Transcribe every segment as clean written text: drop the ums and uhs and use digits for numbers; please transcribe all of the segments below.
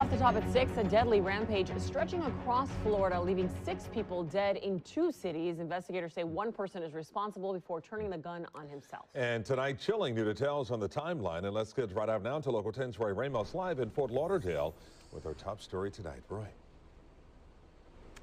Off the top at 6, a deadly rampage stretching across Florida, leaving 6 people dead in 2 cities. Investigators say one person is responsible before turning the gun on himself. And tonight, chilling new details on the timeline. And let's get right out now to Local 10's Roy Ramos live in Fort Lauderdale with our top story tonight. Roy.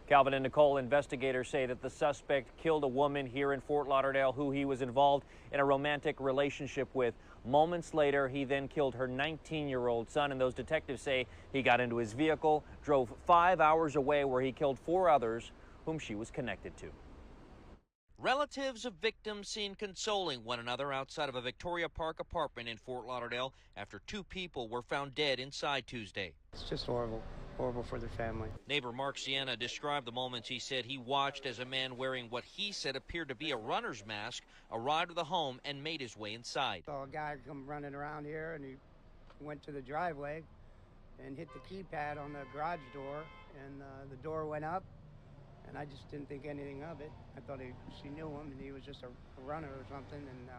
Calvin and Nicole, investigators say that the suspect killed a woman here in Fort Lauderdale who he was involved in a romantic relationship with. Moments later, he then killed her 19-year-old son, and those detectives say he got into his vehicle, drove 5 hours away where he killed 4 others whom she was connected to. Relatives of victims seen consoling one another outside of a Victoria Park apartment in Fort Lauderdale after 2 people were found dead inside Tuesday. It's just horrible. Horrible for their family. Neighbor Mark Sienna described the moments he said he watched as a man wearing what he said appeared to be a runner's mask arrived at the home and made his way inside. Saw a guy come running around here, and he went to the driveway and hit the keypad on the garage door, and the door went up, and I just didn't think anything of it. I thought she knew him, and he was just a runner or something, and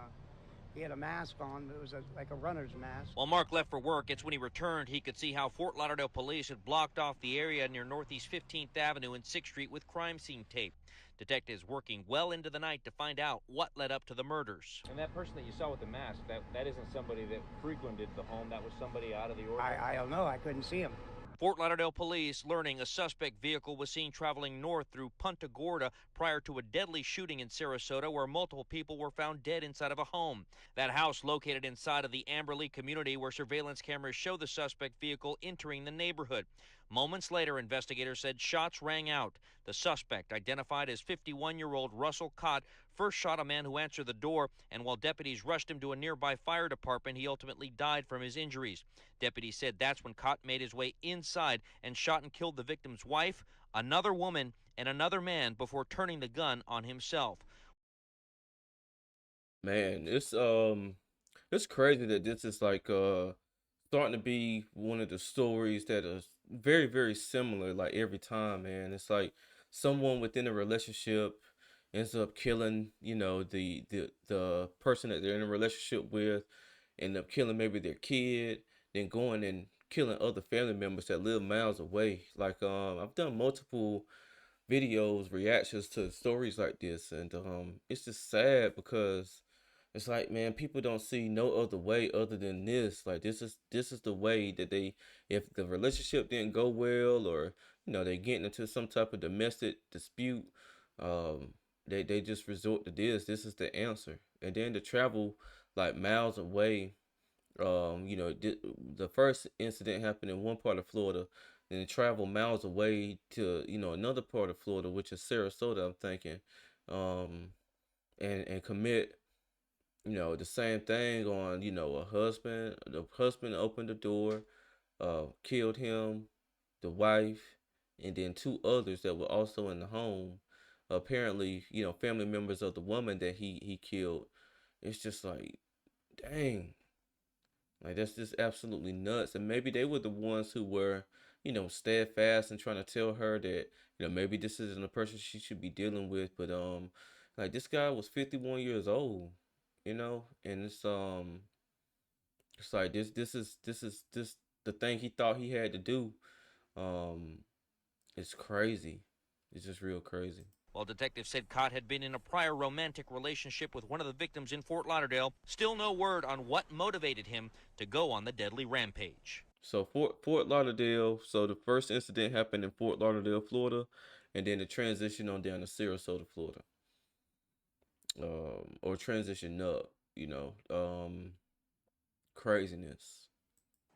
he had a mask on, but it was like a runner's mask. While Mark left for work, it's when he returned he could see how Fort Lauderdale police had blocked off the area near Northeast 15th Avenue and 6th Street with crime scene tape. Detectives working well into the night to find out what led up to the murders. And that person that you saw with the mask, that isn't somebody that frequented the home. That was somebody out of the ordinary. I don't know. I couldn't see him. Fort Lauderdale police learning a suspect vehicle was seen traveling north through Punta Gorda prior to a deadly shooting in Sarasota where multiple people were found dead inside of a home. That house located inside of the Amberley community where surveillance cameras show the suspect vehicle entering the neighborhood. Moments later, investigators said shots rang out. The suspect, identified as 51-year-old Russell Cott, first shot a man who answered the door, and while deputies rushed him to a nearby fire department, he ultimately died from his injuries. Deputies said that's when Cott made his way inside and shot and killed the victim's wife, another woman, and another man before turning the gun on himself. Man, it's crazy that this is like starting to be one of the stories that are very, very similar like every time, man. It's like someone within a relationship ends up killing, the person that they're in a relationship with, end up killing maybe their kid, then going and killing other family members that live miles away. Like I've done multiple videos, reactions to stories like this, and it's just sad because it's like, man, people don't see no other way other than this. Like this is the way that if the relationship didn't go well, or they getting into some type of domestic dispute, they just resort to this. This is the answer. And then to travel like miles away, the first incident happened in one part of Florida, then to travel miles away to another part of Florida, which is Sarasota, I'm thinking, and commit the same thing on a husband. The husband opened the door, killed him, the wife, and then 2 others that were also in the home, apparently family members of the woman that he killed. It's just like, dang, like that's just absolutely nuts. And maybe they were the ones who were steadfast and trying to tell her that maybe this isn't a person she should be dealing with. But like this guy was 51 years old, and it's like this is the thing he thought he had to do. It's crazy. It's just real crazy. While detectives said Cott had been in a prior romantic relationship with one of the victims in Fort Lauderdale, still no word on what motivated him to go on the deadly rampage. So Fort Lauderdale, so the first incident happened in Fort Lauderdale, Florida, and then the transition on down to Sarasota, Florida. Or transition up, craziness.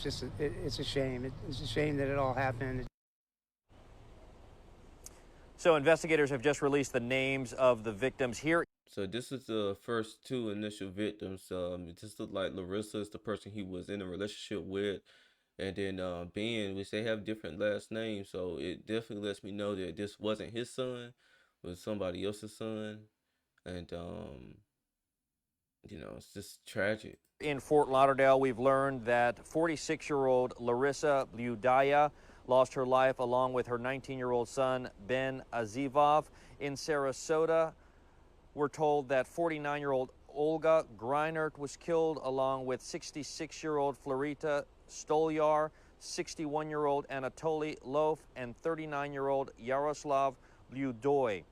It's a shame. It's a shame that it all happened. So investigators have just released the names of the victims here. So this is the first 2 initial victims. It just looked like Larissa is the person he was in a relationship with. And then Ben, which they have different last names. So it definitely lets me know that this wasn't his son, it was somebody else's son. And, it's just tragic. In Fort Lauderdale, we've learned that 46-year-old Larissa Budaya lost her life along with her 19-year-old son, Ben Azivov. In Sarasota, we're told that 49-year-old Olga Greinert was killed along with 66-year-old Florita Stolyar. 61-year-old Anatoly Lov, and 39-year-old Yaroslav Ludoy.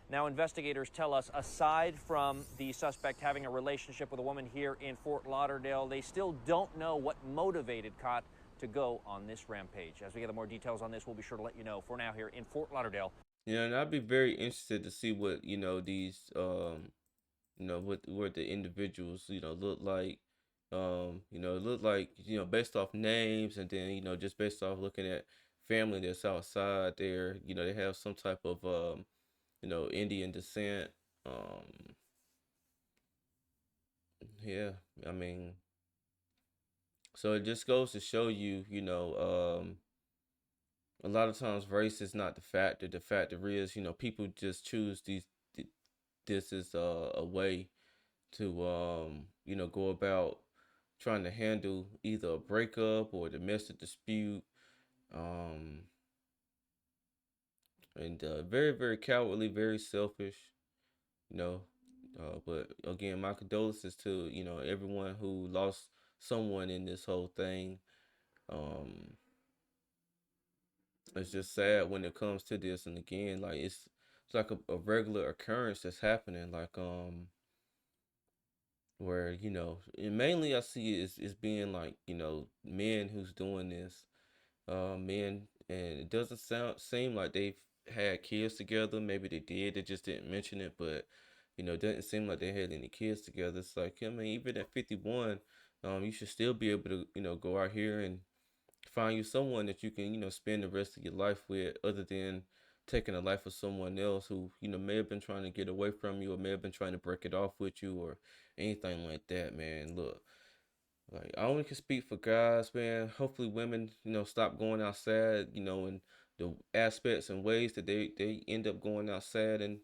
Now, investigators tell us, aside from the suspect having a relationship with a woman here in Fort Lauderdale, they still don't know what motivated Cott to go on this rampage. As we get more details on this, we'll be sure to let you know. For now, here in Fort Lauderdale. Yeah, and I'd be very interested to see what, these what the individuals, look like. Look like, based off names, and then, just based off looking at family that's outside there, they have some type of Indian descent. Yeah, I mean, so it just goes to show you, a lot of times race is not the factor. The factor is, people just choose this is a way to go about trying to handle either a breakup or a domestic dispute, um and very, very cowardly, very selfish, you know but again, my condolences to everyone who lost someone in this whole thing. um it's just sad when it comes to this, and again, like, it's like a regular occurrence that's happening, like, where, and mainly I see is being like, men who's doing this, men, and it doesn't seem like they've had kids together. Maybe they did, they just didn't mention it, but it doesn't seem like they had any kids together. It's like, I mean, even at 51, you should still be able to, go out here and find you someone that you can, spend the rest of your life with, other than taking the life of someone else who, may have been trying to get away from you, or may have been trying to break it off with you, or anything like that, man. Look, like, I only can speak for guys, man. Hopefully women, stop going outside, and the aspects and ways that they end up going outside and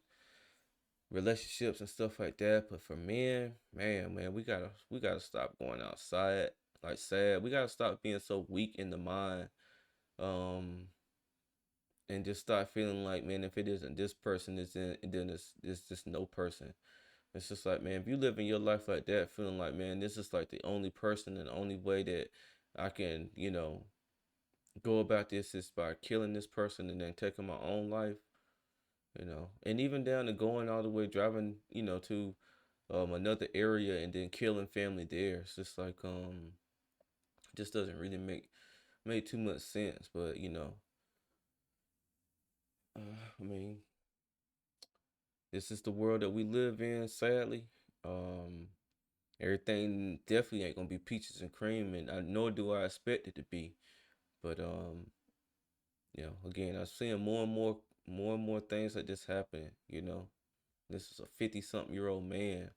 relationships and stuff like that. But for men, man, we gotta stop going outside like sad. We gotta stop being so weak in the mind, um, and just start feeling like, man, if it isn't this person, then it's just no person. It's just like, man, if you live in your life like that, feeling like, man, this is like the only person and the only way that I can, go about this is by killing this person and then taking my own life, and even down to going all the way driving, to another area and then killing family there. It's just like, just doesn't really make too much sense. But I mean, this is the world that we live in, sadly. Um, Everything definitely ain't gonna be peaches and cream, and nor do I expect it to be. But again, I'm seeing more and more things like this happening. This is a 50-something-year-old man,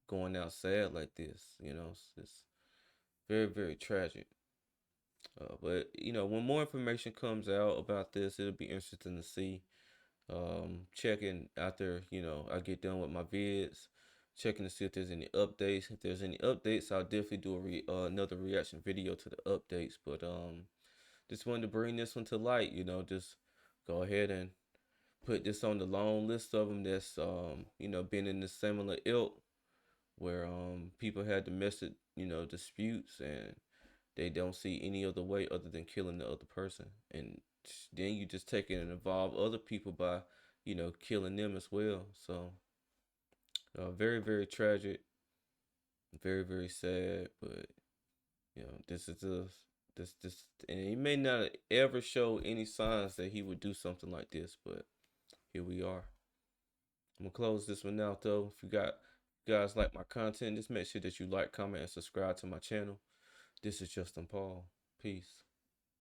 going out sad like this. It's very, very tragic. But when more information comes out about this, it'll be interesting to see. Checking after I get done with my vids, checking to see if there's any updates. If there's any updates, I'll definitely do another reaction video to the updates. But just wanted to bring this one to light. Just go ahead and put this on the long list of them that's been in the similar ilk, where people had domestic disputes, and they don't see any other way other than killing the other person, and then you just take it and involve other people by killing them as well. So very, very tragic, very, very sad. But this is this, and he may not ever show any signs that he would do something like this, but here we are. I'm gonna close this one out though. If you guys like my content, just make sure that you like, comment, and subscribe to my channel. This is Justin Paul. Peace.